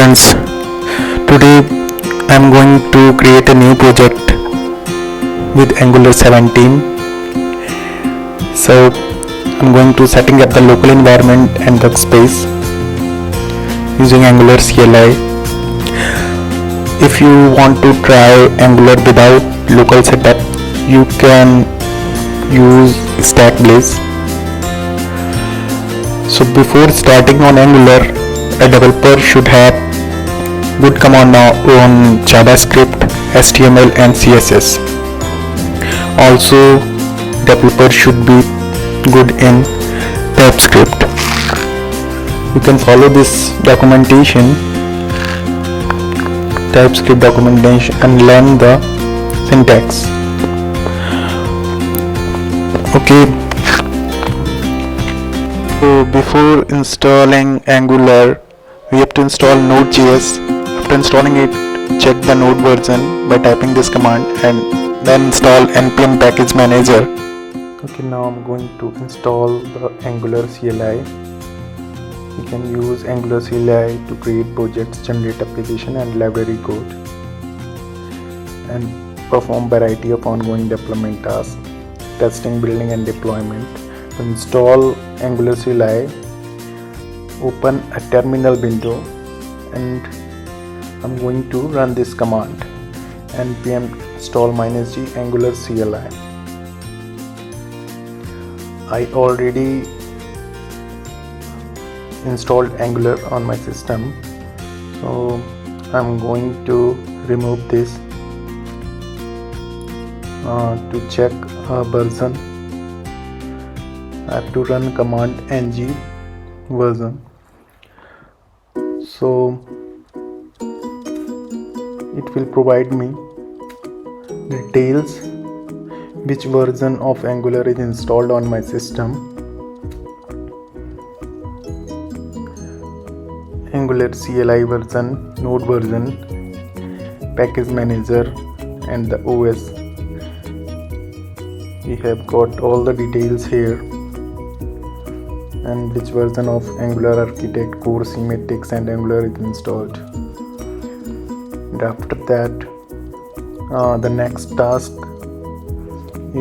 friends, today I am going to create a new project with Angular 17. So I am going to setting up the local environment and workspace using Angular CLI. If you want to try Angular without local setup, you can use Stack Blaze. So before starting on Angular, a developer should have good command on JavaScript, HTML and CSS. Also, developer should be good in TypeScript. You can follow this documentation, TypeScript documentation, and learn the syntax. Okay. So before installing Angular, we have to install Node.js. After installing it, check the Node version by typing this command and then install npm package manager. Okay, now I'm going to install the Angular CLI. You can use Angular CLI to create projects, generate application and library code, and perform variety of ongoing development tasks, testing, building and deployment. To install Angular CLI, open a terminal window and I'm going to run this command npm install -g Angular CLI. I already installed Angular on my system, so I'm going to remove this to check version. I have to run command ng version. So it will provide me details which version of Angular is installed on my system. Angular CLI version, Node version, package manager and the OS. We have got all the details here, and which version of Angular Architect, core symmetrics and Angular is installed. And after that, the next task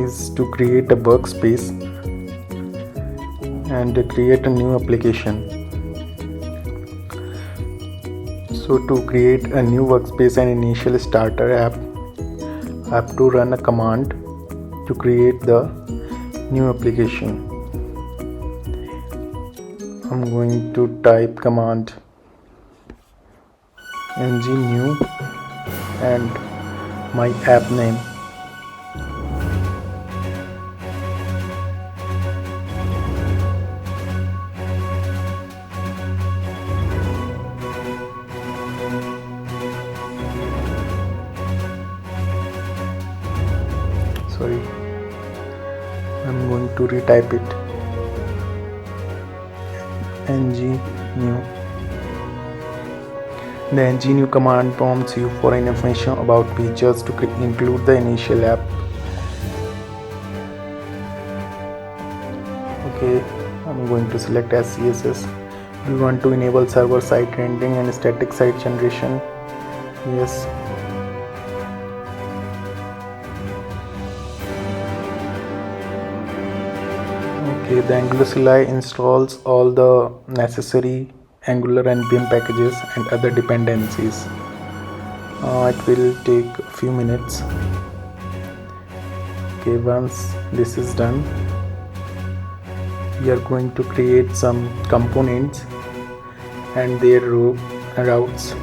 is to create a workspace and create a new application. So to create a new workspace and initial starter app, I have to run a command to create the new application. I'm going to type command ng new and my app name. Sorry, I'm going to retype it. ng new. The ng new command prompts you for information about features to include the initial app. Okay, I'm going to select as CSS. We want to enable server side rendering and static site generation. Yes. Okay, the Angular CLI installs all the necessary Angular npm packages and other dependencies. It will take a few minutes. Okay, once this is done, we are going to create some components and their routes.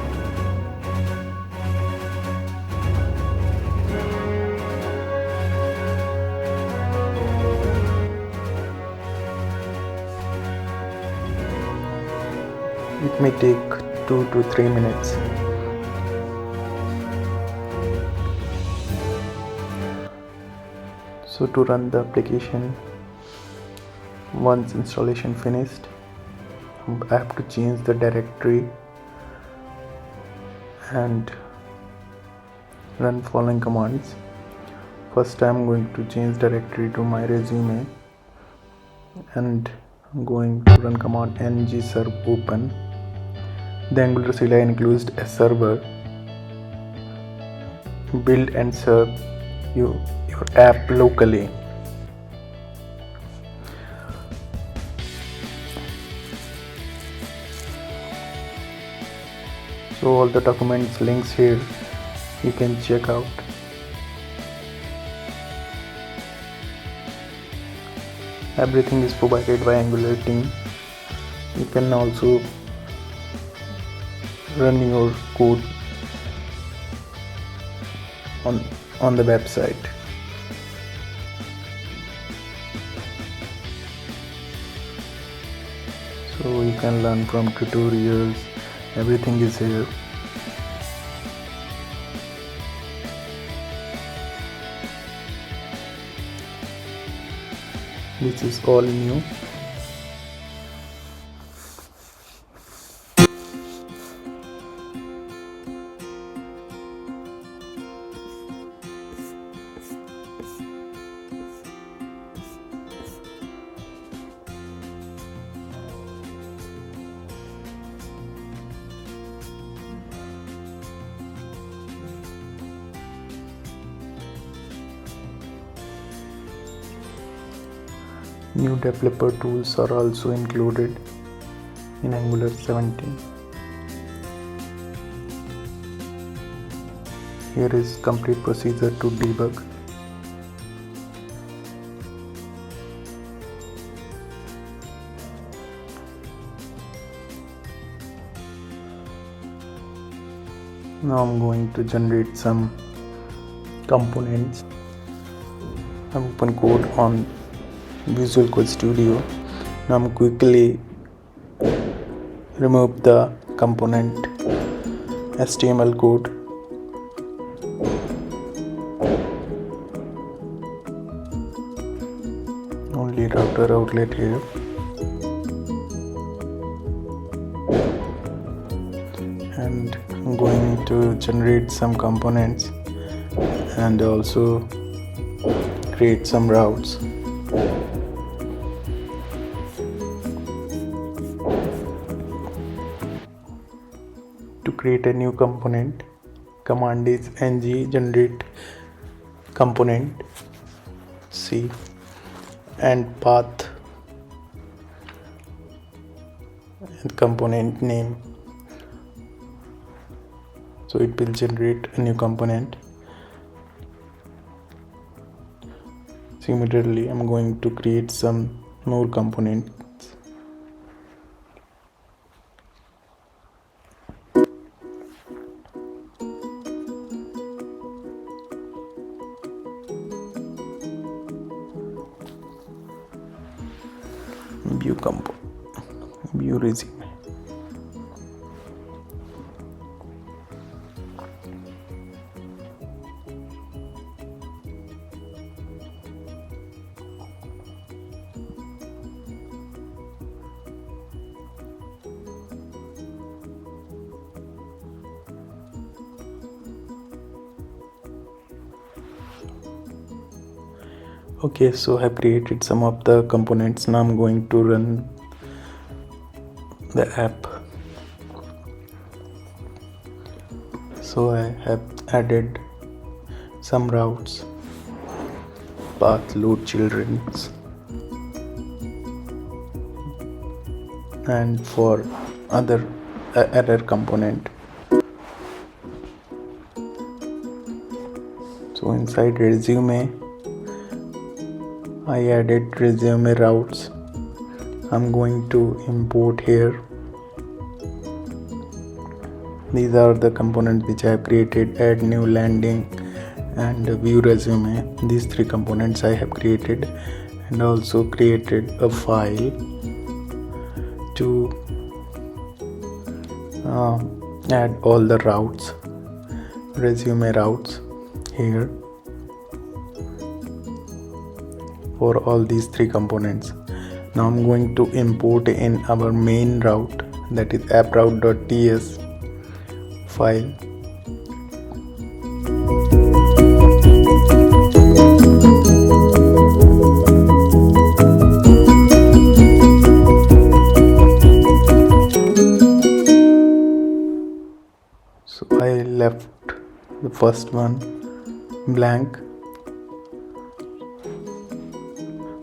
It may take 2 to 3 minutes. So to run the application, once installation finished, I have to change the directory and run following commands. First I am going to change directory to my resume and I'm going to run command ng serve open The Angular CLI includes a server build and serve your app locally. So all the documents links here you can check out. Everything is provided by Angular team. You can also run your code on the website. So you can learn from tutorials. Everything is here. This is all new. New developer tools are also included in Angular 17. Here is complete procedure to debug. Now I'm going to generate some components. I open code on Visual Code Studio. Now I'm quickly remove the component HTML code. Only router outlet here. And I'm going to generate some components and also create some routes. To create a new component, command is ng generate component C and path and component name. So it will generate a new component. Similarly, I'm going to create some more components. View resume. Okay, so I have created some of the components. Now I'm going to run the app. So I have added some routes, path, load children's, and for other error component. So inside resume, I added resume routes. I'm going to import here. These are the components which I have created: add new landing and view resume. These three components I have created, and also created a file to add all the routes, resume routes here for all these three components. Now I'm going to import in our main route, that is approute.ts file. left the first one blank.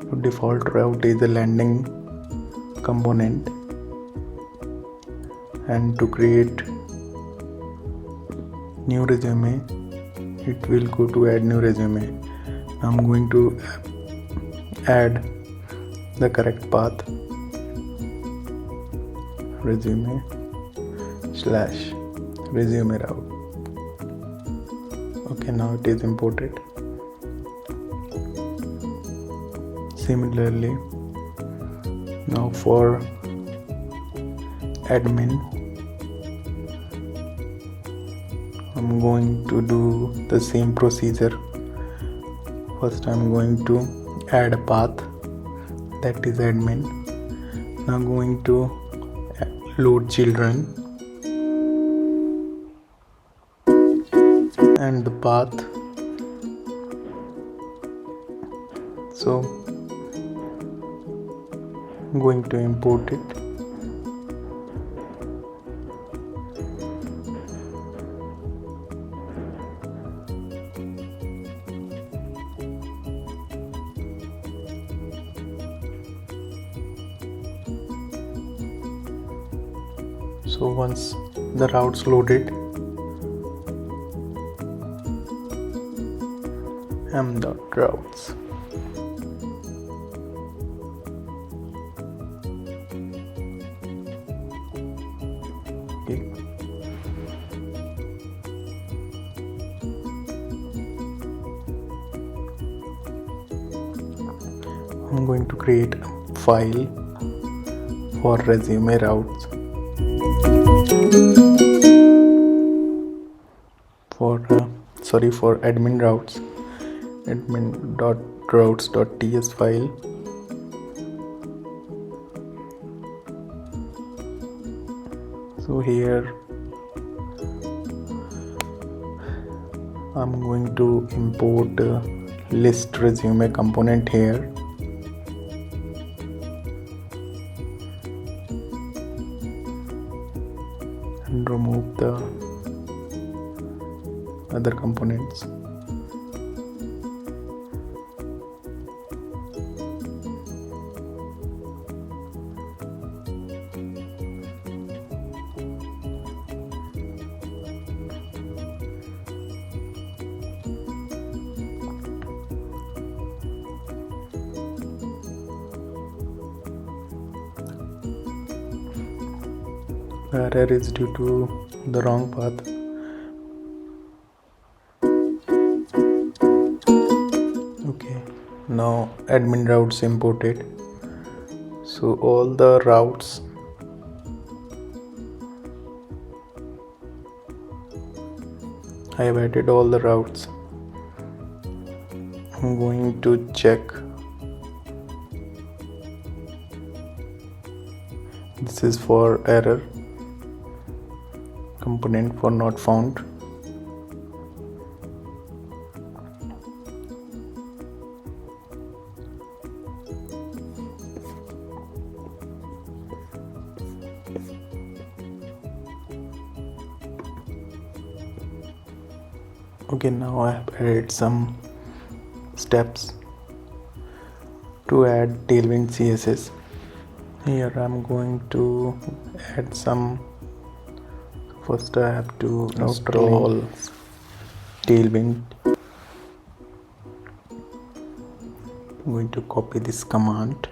So default route is a landing component, and to create new resume it will go to add new resume. I'm going to add the correct path, resume / resume route. Okay, now it is imported. Similarly, now for admin I'm going to do the same procedure. First I'm going to add a path, that is admin. Now going to load children and the path. So I'm going to import it. So once the routes loaded, m.routes. Okay. I'm going to create a file for resume routes. For admin routes, admin.routes.ts file. So here I'm going to import list resume component here. And remove the other components. Error is due to the wrong path. Okay, now admin routes imported. So all the routes I have added all the routes. I'm going to check. This is for error. Component for not found. Okay, now I have added some steps to add Tailwind CSS. Here I'm going to add some. First I have to install Tailwind. I'm going to copy this command.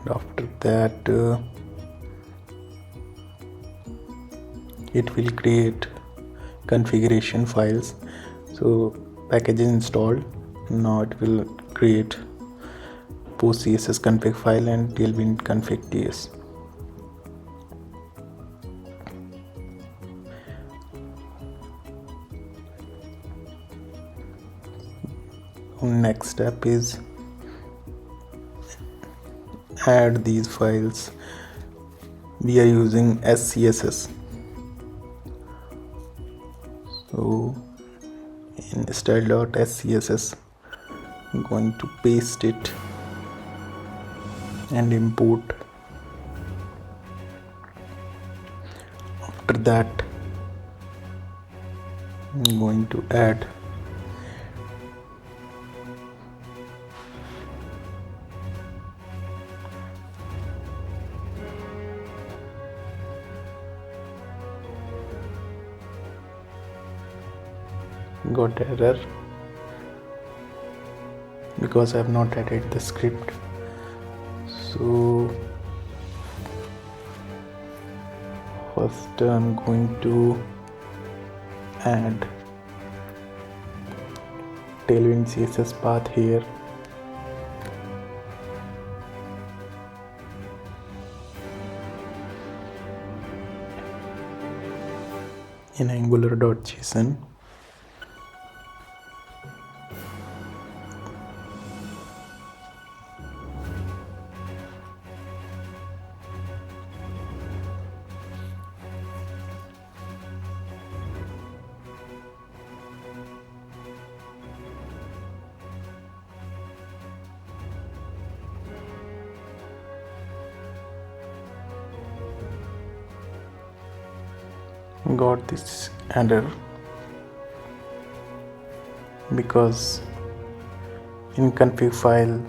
After that it will create configuration files. So package is installed. Now it will create post CSS config file and tailwind config.ts. Next step is add these files. We are using SCSS. So in style.scss. I'm going to paste it and import. After that, I'm going to add got error because I have not added the script. So first I'm going to add Tailwind CSS path here. In angular.json. Got this error because in config file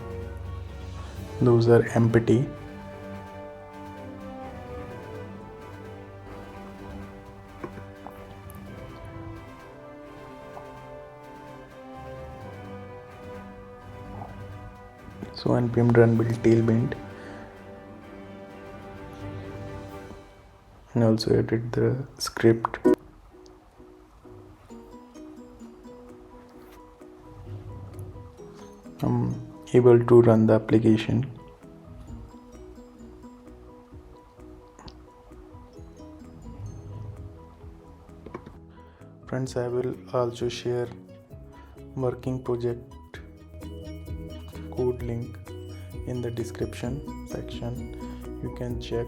those are empty. So npm run build tailwind, and also edit the script. I'm able to run the application. Friends, I will also share working project code link in the description section. You can check.